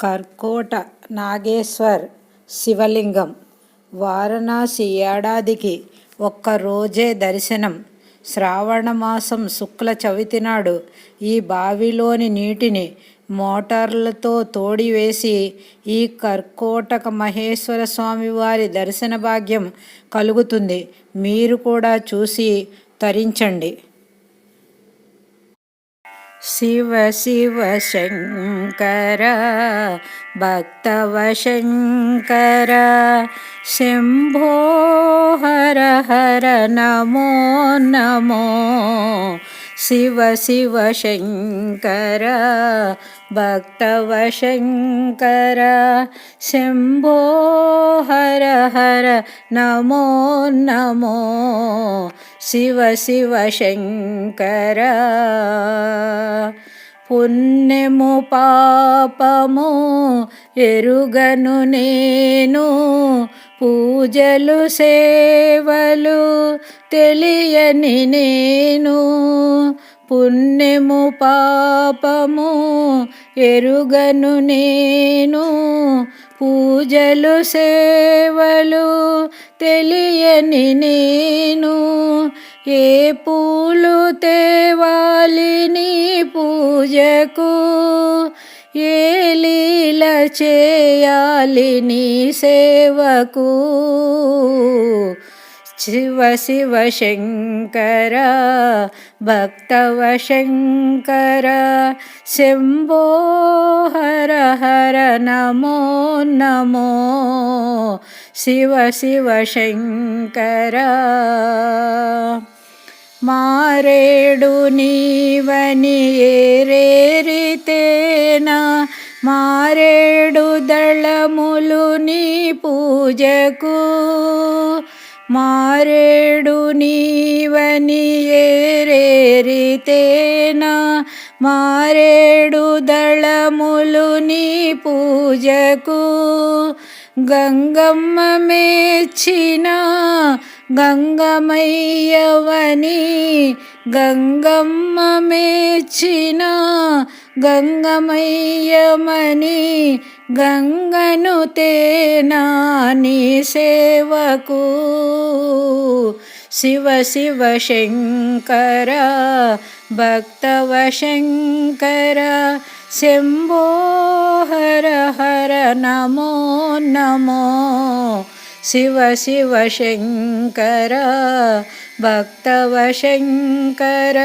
కర్కోట నాగేశ్వర్ శివలింగం. వారణాసి ఏడాదికి ఒక్కరోజే దర్శనం. శ్రావణమాసం శుక్ల చవితి నాడు ఈ బావిలోని నీటిని మోటార్లతో తోడివేసి ఈ కర్కోటక మహేశ్వర స్వామివారి దర్శన భాగ్యం కలుగుతుంది. మీరు కూడా చూసి తరించండి. శివ శివ శంకర భక్తవ శంకర శంభో హర హర నమో నమో. శివ శివ శంకర భక్తవ శంకర శంభో హర హర నమో నమో. శివ శివ శంకర. పుణ్యము పాపము ఎరుగను నేను, పూజలు సేవలు తెలియని నేను. పుణ్యము పాపము ఎరుగను నేను, పూజలు సేవలు తెలియని నేను. ఏ పూలు తేవాలి నీ పూజకు, ఏ లీల చేయాలి నీ సేవకు. శివ శివ శంకర భక్తవ శంకర శంభో హర హర నమో నమో. శివ శివ శంకర. మారేడు నీవని ఏరేరితేనా, మారేడు దళములు నీ పూజకు. మారేడు నీవని ఏరేరితేనా, మారేడు దళములు నీ పూజకు. గంగమ్మ మెచ్చిన గంగమయ్యవని, గంగమ్మ మెచ్చిన గంగమయ్యమని, గంగను తేనా నీ సేవకు. శివ శివ శంకర భక్తవ శంకర శంభో హర హర నమో నమో. శివ శివ శంకర భక్తవ శంకర